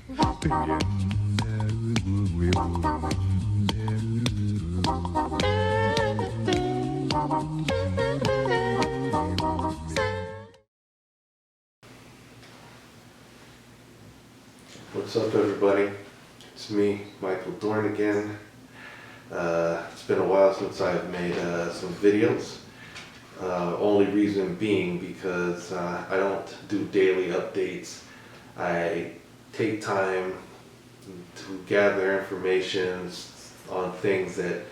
What's up, everybody? It's me, Michael Dorn again. It's been a while since I've made some videos. Only reason being because I don't do daily updates. I take time to gather information on things that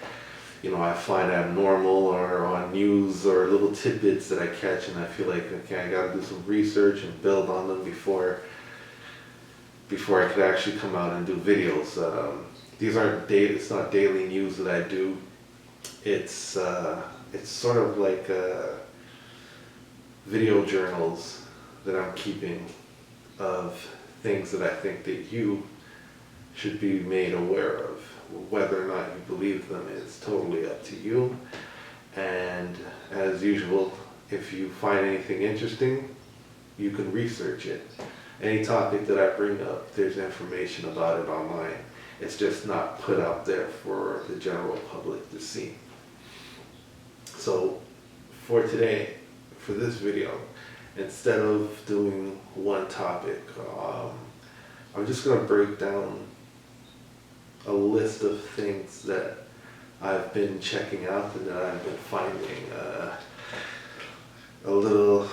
I find abnormal, or on news, or little tidbits that I catch, and I feel like, okay, I gotta do some research and build on them before I could actually come out and do videos. These aren't it's not daily news that I do. It's sort of like video journals that I'm keeping of things that I think that you should be made aware of. Whether or not you believe them is totally up to you. And as usual, if you find anything interesting, you can research it. Any topic that I bring up, there's information about it online. It's just not put out there for the general public to see. So for today, for this video, instead of doing one topic, I'm just going to break down a list of things that I've been checking out and that I've been finding a little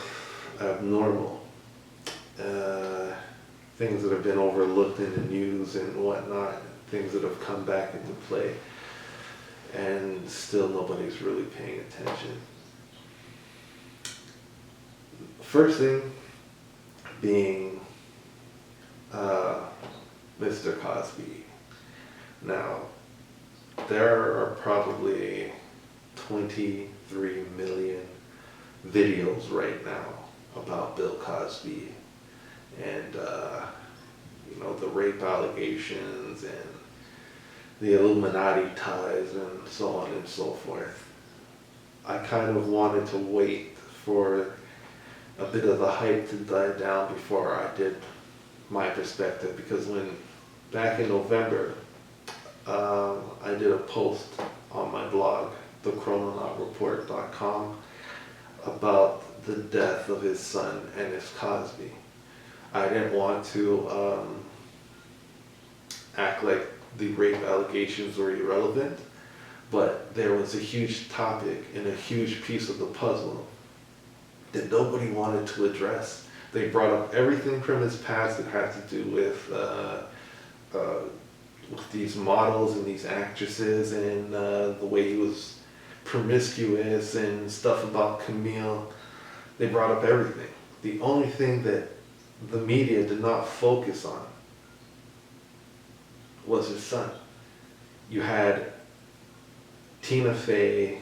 abnormal. Things that have been overlooked in the news and whatnot, things that have come back into play, and still nobody's really paying attention. First thing being Mr. Cosby. Now, there are probably 23 million videos right now about Bill Cosby and the rape allegations and the Illuminati ties and so on and so forth. I kind of wanted to wait for a bit of the hype to die down before I did my perspective, because back in November, I did a post on my blog, thechrononaut.com, about the death of his son, Ennis Cosby. I didn't want to act like the rape allegations were irrelevant, but there was a huge topic and a huge piece of the puzzle that nobody wanted to address. They brought up everything from his past that had to do with these models and these actresses, and the way he was promiscuous and stuff about Camille. They brought up everything. The only thing that the media did not focus on was his son. You had Tina Fey,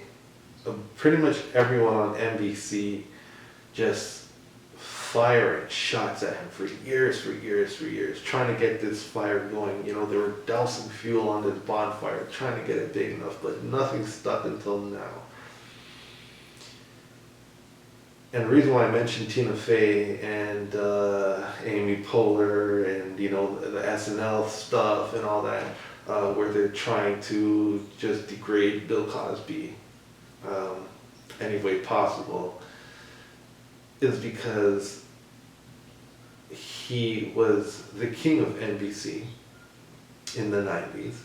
pretty much everyone on NBC just firing shots at him for years, trying to get this fire going. They were dousing fuel on this bonfire, trying to get it big enough, but nothing stuck until now. And the reason why I mentioned Tina Fey and Amy Poehler and the SNL stuff and all that, where they're trying to just degrade Bill Cosby any way possible, is because he was the king of NBC in the 90s,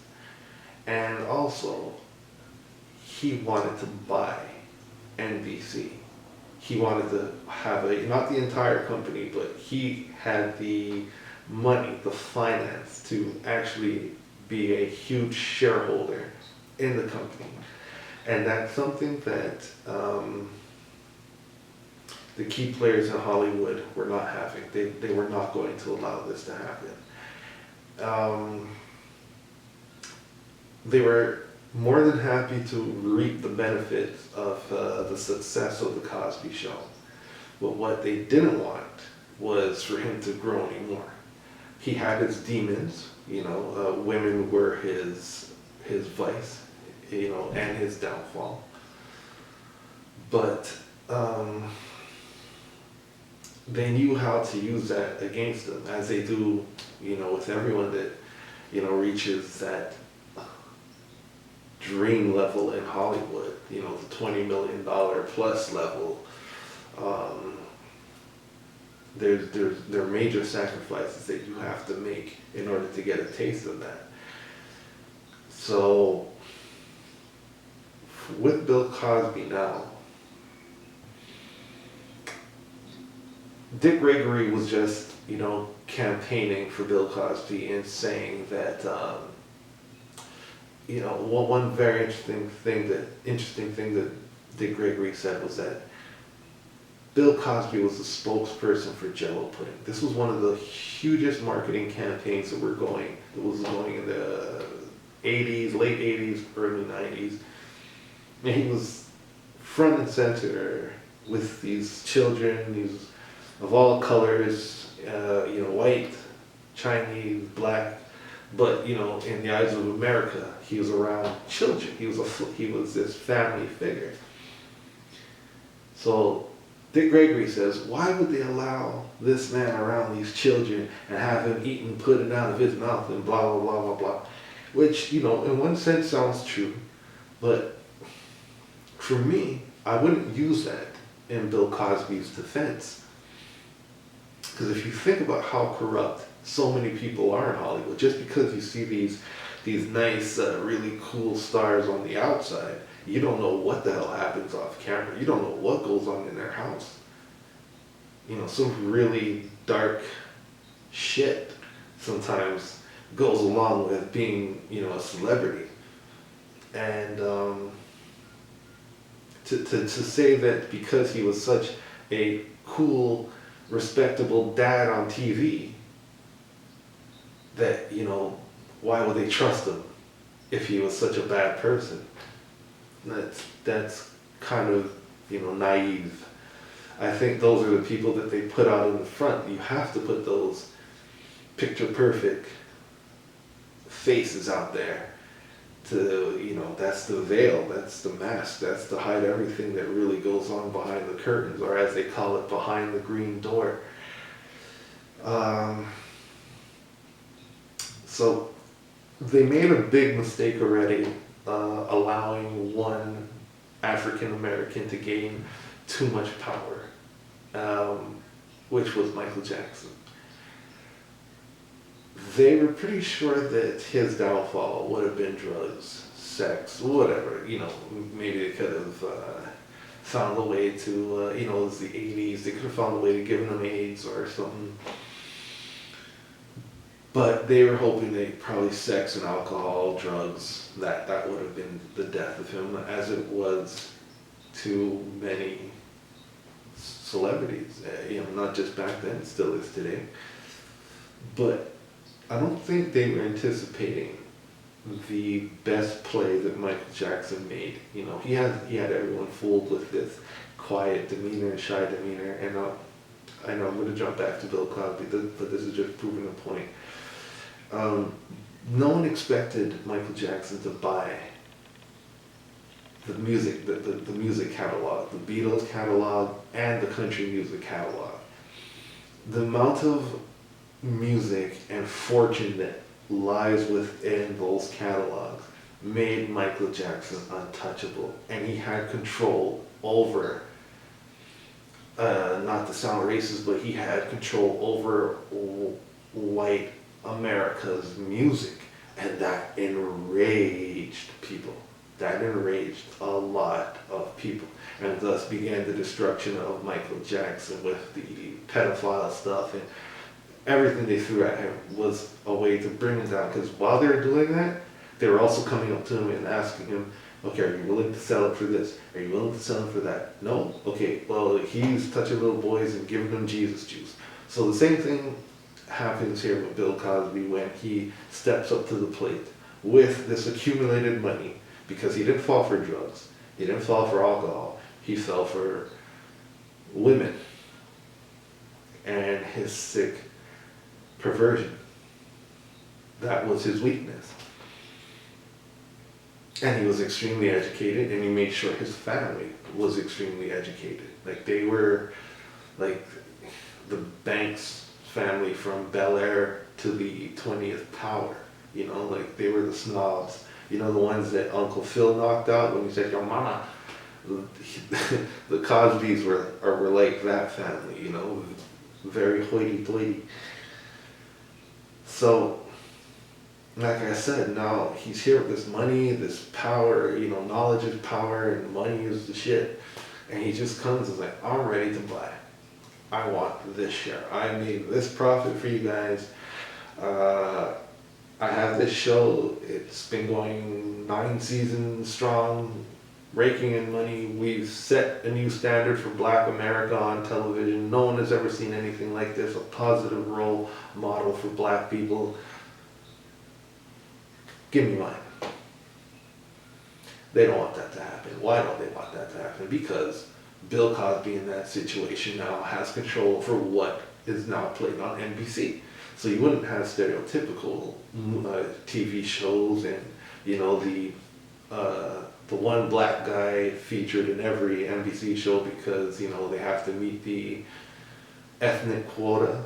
and also he wanted to buy NBC. He wanted to have not the entire company, but he had the money, the finance to actually be a huge shareholder in the company. And that's something that the key players in Hollywood were not having. They were not going to allow this to happen. They were more than happy to reap the benefits of the success of the Cosby Show. But what they didn't want was for him to grow anymore. He had his demons, women were his vice, and his downfall. But they knew how to use that against them, as they do, with everyone that, reaches that dream level in Hollywood, the $20 million plus level. There are major sacrifices that you have to make in order to get a taste of that. So with Bill Cosby now, Dick Gregory was just, campaigning for Bill Cosby and saying that, one very interesting thing that Dick Gregory said was that Bill Cosby was the spokesperson for Jell-O pudding. This was one of the hugest marketing campaigns that was going in the 80s, late 80s, early 90s. And he was front and center with these children, these of all colors, white, Chinese, black, but in the eyes of America, he was around children. He was this family figure. So Dick Gregory says, why would they allow this man around these children and have him eating pudding out of his mouth and blah, blah, blah, blah, blah. Which, in one sense sounds true, but for me, I wouldn't use that in Bill Cosby's defense. Because if you think about how corrupt so many people are in Hollywood, just because you see these nice, really cool stars on the outside, you don't know what the hell happens off camera. You don't know what goes on in their house. Some really dark shit sometimes goes along with being, a celebrity. And to say that because he was such a cool, respectable dad on TV, that, why would they trust him if he was such a bad person? That's kind of, naive. I think those are the people that they put out in the front. You have to put those picture perfect faces out there to, that's the veil, that's the mask, that's to hide everything that really goes on behind the curtains, or as they call it, behind the green door. So they made a big mistake already, allowing one African American to gain too much power, which was Michael Jackson. They were pretty sure that his downfall would have been drugs, sex, whatever. Maybe they could have found a way to, it was the 80s, they could have found a way to give him AIDS or something. But they were hoping that probably sex and alcohol, drugs, that would have been the death of him, as it was to many celebrities, not just back then, it still is today. But I don't think they were anticipating the best play that Michael Jackson made. He had everyone fooled with this quiet demeanor and shy demeanor, and I know I'm going to jump back to Bill Cosby, but this is just proving a point. No one expected Michael Jackson to buy the music, the music catalog, the Beatles catalog, and the country music catalog. The amount of music and fortune that lies within those catalogs made Michael Jackson untouchable, and he had control over, not to sound racist, but he had control over white America's music, and that enraged people. That enraged a lot of people, and thus began the destruction of Michael Jackson with the pedophile stuff, and everything they threw at him was a way to bring him down, because while they were doing that, they were also coming up to him and asking him, okay, are you willing to sell it for this? Are you willing to sell it for that? No? Okay, well, he's touching little boys and giving them Jesus juice. So the same thing happens here with Bill Cosby when he steps up to the plate with this accumulated money, because he didn't fall for drugs, he didn't fall for alcohol, he fell for women and his sick perversion. That was his weakness. And he was extremely educated, and he made sure his family was extremely educated. Like, they were, like, the Banks family from Bel Air to the 20th power. You know, like they were the snobs. You know, the ones that Uncle Phil knocked out when he said, "Yo, mama." The Cosbys were like that family. You know, very hoity-toity. So, like I said, now he's here with this money, this power. You know, knowledge is power, and money is the shit. And he just comes and is like, "I'm ready to buy. I want this share. I made this profit for you guys. I have this show. It's been going 9 seasons strong, raking in money. We've set a new standard for Black America on television. No one has ever seen anything like this. A positive role model for Black people. Give me mine." They don't want that to happen. Why don't they want that to happen? Because Bill Cosby in that situation now has control over what is now played on NBC. So you wouldn't have stereotypical TV shows and, you know, the one black guy featured in every NBC show because, you know, they have to meet the ethnic quota.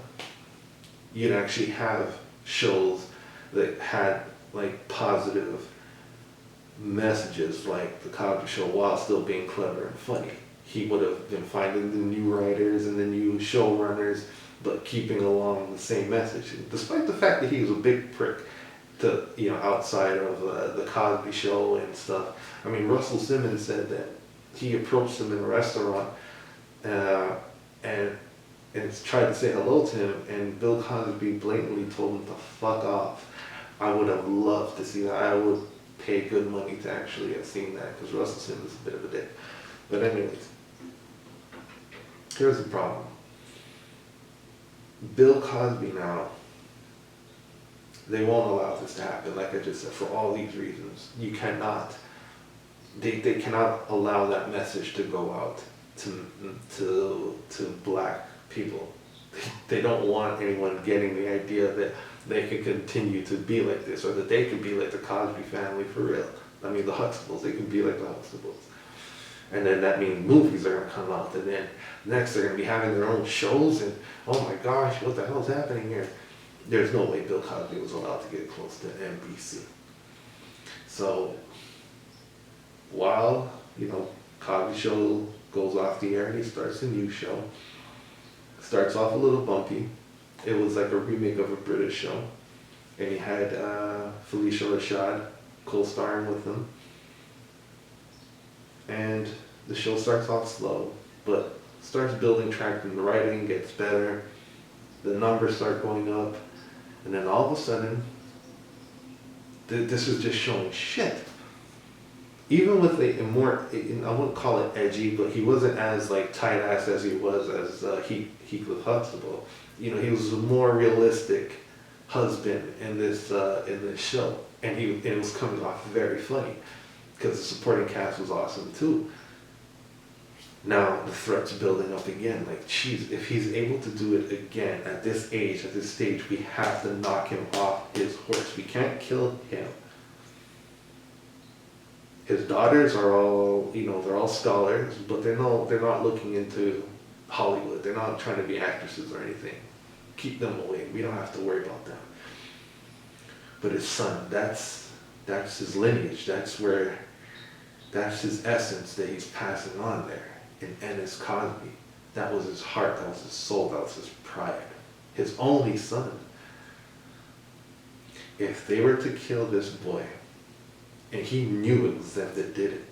You'd actually have shows that had like positive messages like the Cosby Show while still being clever and funny. He would have been finding the new writers and the new showrunners, but keeping along the same message. And despite the fact that he was a big prick to, you know, outside of the Cosby Show and stuff. I mean, Russell Simmons said that he approached him in a restaurant and tried to say hello to him, and Bill Cosby blatantly told him to fuck off. I would have loved to see that. I would pay good money to actually have seen that because Russell Simmons is a bit of a dick. But anyways, here's the problem. Bill Cosby now, they won't allow this to happen, like I just said, for all these reasons. You cannot, they cannot allow that message to go out to black people. They don't want anyone getting the idea that they could continue to be like this, or that they could be like the Cosby family for real. I mean, the Huxtables, they could be like the Huxtables. And then that means movies are going to come out, and then next they're going to be having their own shows, and oh my gosh, what the hell is happening here? There's no way Bill Cosby was allowed to get close to NBC. So, while, you know, Cosby Show goes off the air and he starts a new show, starts off a little bumpy. It was like a remake of a British show, and he had Felicia Rashad co-starring with him. And the show starts off slow, but starts building traction. The writing gets better, the numbers start going up, and then all of a sudden, this is just showing shit. Even with a more, I wouldn't call it edgy, but he wasn't as like tight ass as he was as Heathcliff Huxtable. You know, he was a more realistic husband in this show, and it was coming off very funny because the supporting cast was awesome too. Now the threat's building up again. Like, geez, if he's able to do it again at this age, at this stage, we have to knock him off his horse. We can't kill him. His daughters are all, you know, they're all scholars, but they're not looking into Hollywood. They're not trying to be actresses or anything. Keep them away. We don't have to worry about them. But his son, that's his lineage. That's his essence that he's passing on there. In Ennis Cosby. That was his heart, that was his soul, that was his pride. His only son. If they were to kill this boy, and he knew it was them that did it,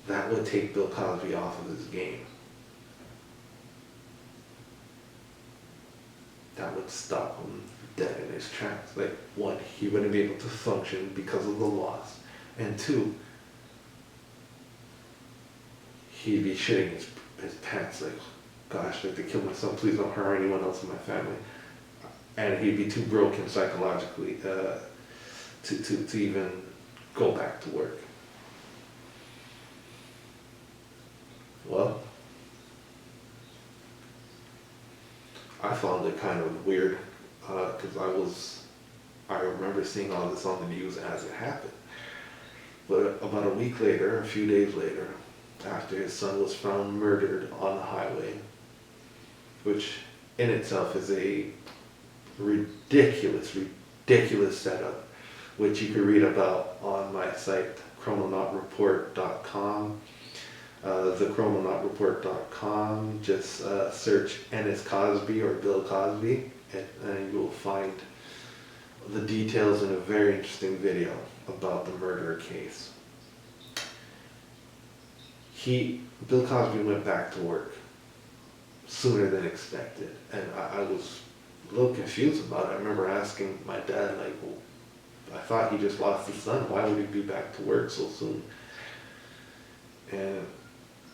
that would take Bill Cosby off of his game. That would stop him dead in his tracks. Like, one, he wouldn't be able to function because of the loss. And two, he'd be shitting his pants like, gosh, like, they killed my son, please don't hurt anyone else in my family. And he'd be too broken psychologically to even go back to work. Well, I found it kind of weird because I remember seeing all this on the news as it happened. But about a week later, a few days later, after his son was found murdered on the highway, which in itself is a ridiculous setup, which you can read about on my site, chrononautreport.com. thechrononautreport.com, just search Ennis Cosby or Bill Cosby, and you will find the details in a very interesting video about the murder case. Bill Cosby went back to work sooner than expected, and I was a little confused about it. I remember asking my dad, like, well, I thought he just lost his son. Why would he be back to work so soon? And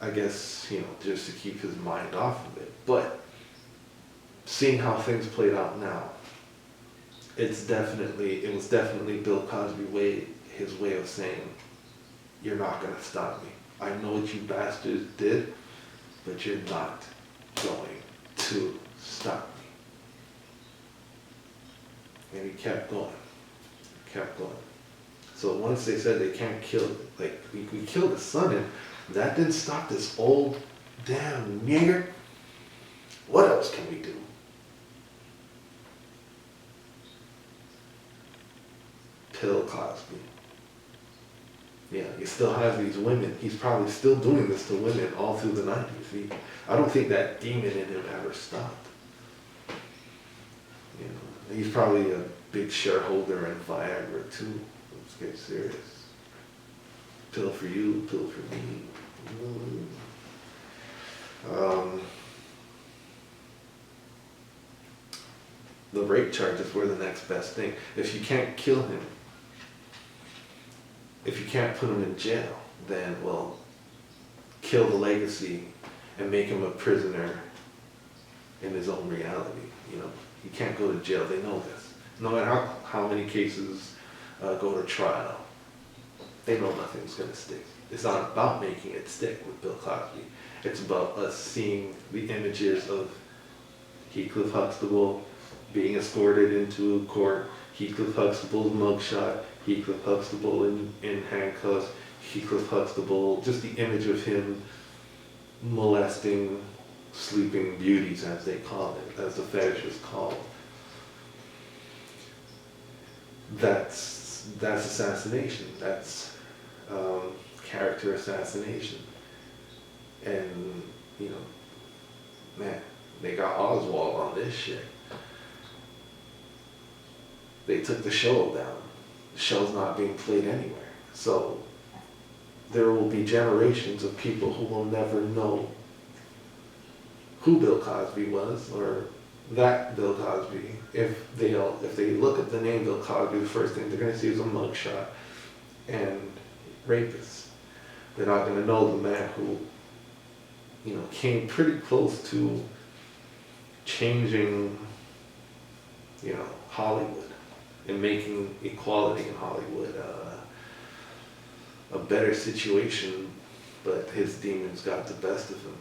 I guess, just to keep his mind off of it. But seeing how things played out now, it was definitely Bill Cosby his way of saying, you're not going to stop me. I know what you bastards did, but you're not going to stop me. And he kept going. So once they said they can't kill, like, we killed his son, and that didn't stop this old damn nigger. What else can we do? Bill Cosby. Yeah, he still has these women. He's probably still doing this to women all through the 90s. I don't think that demon in him ever stopped. He's probably a big shareholder in Viagra too. Let's get serious. Pill for you, pill for me. The rape charges were the next best thing. If you can't kill him, if you can't put him in jail, then, well, kill the legacy and make him a prisoner in his own reality. He can't go to jail. They know this. No matter how many cases go to trial, they know nothing's going to stick. It's not about making it stick with Bill Cosby. It's about us seeing the images of Heathcliff Huxtable being escorted into court, Heathcliff Huxtable's mugshot, Heathcliff Huxtable in handcuffs, Heathcliff Huxtable, just the image of him molesting sleeping beauties, as they call it, as the fetish is called. That's assassination. That's character assassination. And, man, they got Oswald on this shit. They took the show down. The show's not being played anywhere. So there will be generations of people who will never know who Bill Cosby was, or that Bill Cosby. If they look at the name Bill Cosby, the first thing they're going to see is a mugshot and rapist. They're not going to know the man who, came pretty close to changing, Hollywood and making equality in Hollywood a better situation, but his demons got the best of him.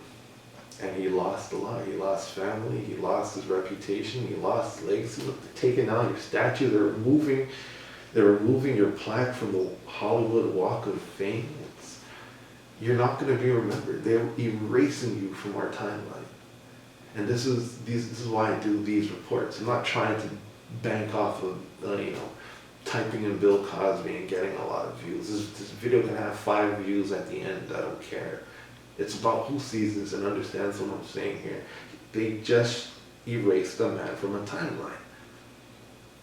And he lost a lot. He lost family, he lost his reputation, he lost his legacy. Look, they're taking down your statue, they're removing your plaque from the Hollywood Walk of Fame. You're not going to be remembered. They're erasing you from our timeline. And this is why I do these reports. I'm not trying to bank off of, typing in Bill Cosby and getting a lot of views. This video can have 5 views at the end. I don't care. It's about who sees this and understands what I'm saying here. They just erased the man from a timeline.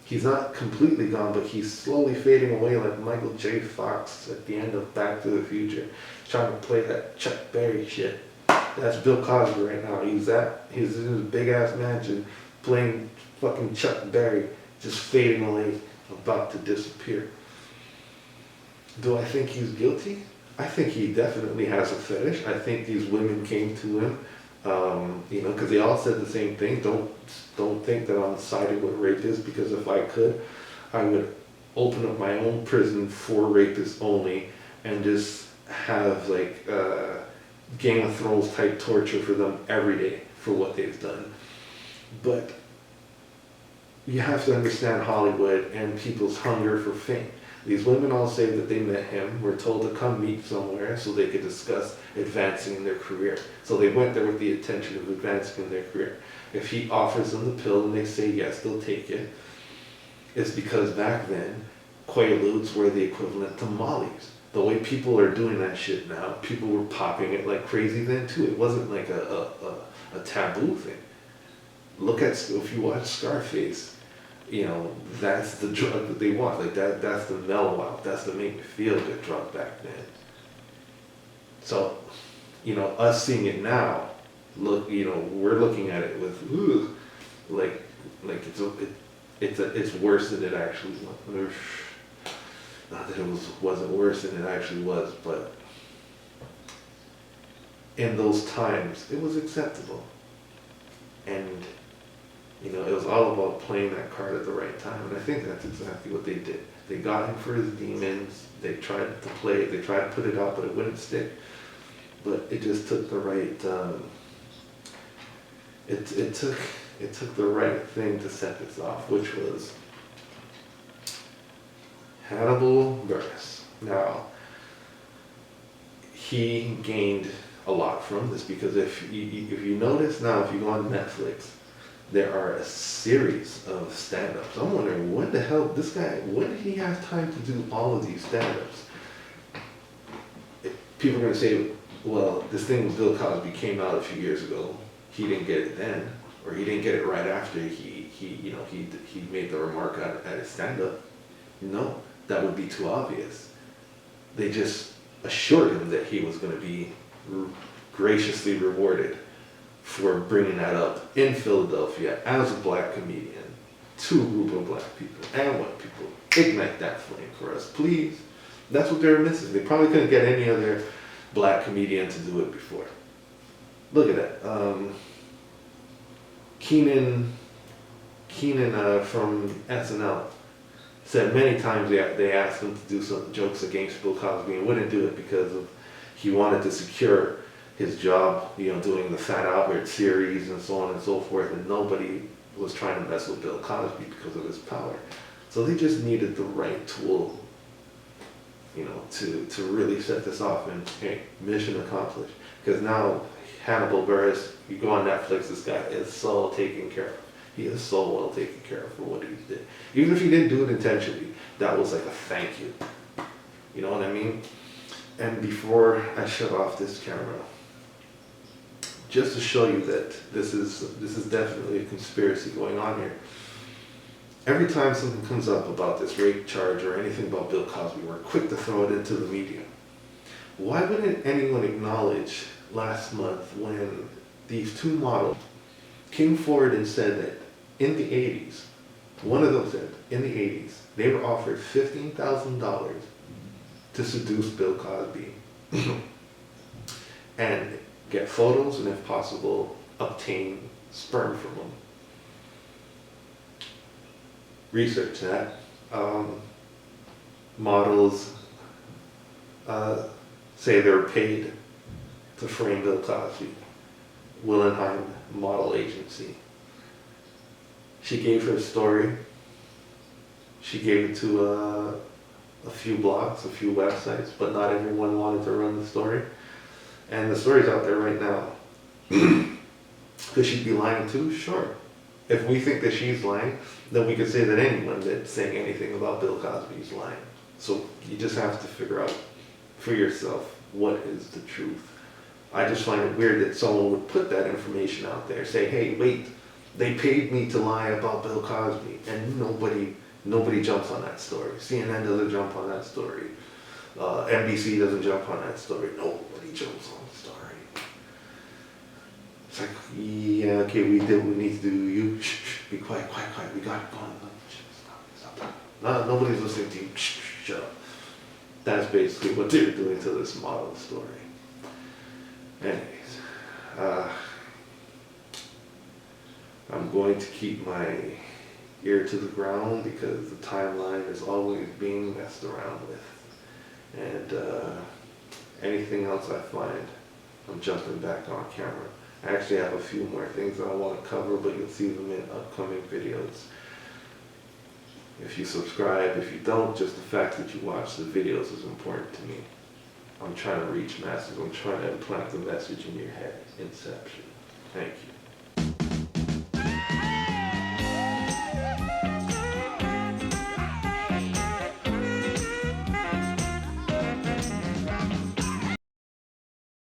He's not completely gone, but he's slowly fading away like Michael J. Fox at the end of Back to the Future, trying to play that Chuck Berry shit. That's Bill Cosby right now. He's in his big ass mansion playing fucking Chuck Berry, just fading away, about to disappear. Do I think he's guilty? I think he definitely has a fetish. I think these women came to him, because they all said the same thing. Don't think that I'm siding with rapists, because if I could, I would open up my own prison for rapists only and just have like Game of Thrones type torture for them every day for what they've done. But you have to understand Hollywood and people's hunger for fame. These women all say that they met him, were told to come meet somewhere so they could discuss advancing in their career. So they went there with the intention of advancing in their career. If he offers them the pill and they say yes, they'll take it. It's because back then, Quaaludes were the equivalent to Mollies. The way people are doing that shit now, people were popping it like crazy then too. It wasn't like a taboo thing. Look at, if you watch Scarface, you know, that's the drug that they want. Like that's the mellow out. That's the make me feel good drug back then. So, you know, us seeing it now, look, you know, we're looking at it with, ooh, like it's worse than it actually was. Not that it wasn't worse than it actually was, but in those times, it was acceptable. And, you know, it was all about playing that card at the right time. And I think that's exactly what they did. They got him for his demons. They tried to play it. They tried to put it out, but it wouldn't stick. But it just took the right, it took the right thing to set this off, which was Hannibal Buress. Now, he gained a lot from this because if you notice now, if you go on Netflix, there are a series of stand-ups. I'm wondering, when the hell, this guy, when did he have time to do all of these stand-ups? People are going to say, well, this thing with Bill Cosby came out a few years ago. He didn't get it then, or he didn't get it right after he made the remark at his stand-up. No, that would be too obvious. They just assured him that he was going to be graciously rewarded for bringing that up in Philadelphia as a black comedian to a group of black people and white people. Ignite that flame for us, please. That's what they were missing. They probably couldn't get any other black comedian to do it before. Look at that. Keenan from SNL said many times they asked him to do some jokes against Bill Cosby and wouldn't do it because he wanted to secure his job, you know, doing the Fat Albert series and so on and so forth, and nobody was trying to mess with Bill Cosby because of his power. So they just needed the right tool, you know, to really set this off, and hey, mission accomplished. Because now Hannibal Buress, you go on Netflix, this guy is so taken care of. He is so well taken care of for what he did. Even if he didn't do it intentionally, that was like a thank you. You know what I mean? And before I shut off this camera, just to show you that this is definitely a conspiracy going on here. Every time something comes up about this rape charge or anything about Bill Cosby, we're quick to throw it into the media. Why wouldn't anyone acknowledge last month when these two models came forward and said that in the 80s, one of them said, in the 80s, they were offered $15,000 to seduce Bill Cosby and get photos and, if possible, obtain sperm from him. Research that. Models say they were paid to frame Bill Cosby. Willenheim Model Agency. She gave her story. She gave it to a few blogs, a few websites, but not everyone wanted to run the story. And the story's out there right now. Could she be lying too? Sure. If we think that she's lying, then we could say that anyone that's saying anything about Bill Cosby is lying. So you just have to figure out for yourself what is the truth. I just find it weird that someone would put that information out there, say, hey, wait, they paid me to lie about Bill Cosby, and nobody jumps on that story. CNN doesn't jump on that story. NBC doesn't jump on that story. Nobody jumps on the story. It's like, yeah, okay, we did what we need to do. You, shh, be quiet, we got it going. Stop. No, nobody's listening to you. Shut up. That's basically what they're doing to this model story. Anyways, I'm going to keep my ear to the ground because the timeline is always being messed around with. And anything else I find, I'm jumping back on camera. I actually have a few more things that I want to cover, but you'll see them in upcoming videos. If you subscribe, if you don't, just the fact that you watch the videos is important to me. I'm trying to reach masses. I'm trying to implant the message in your head. Inception. Thank you.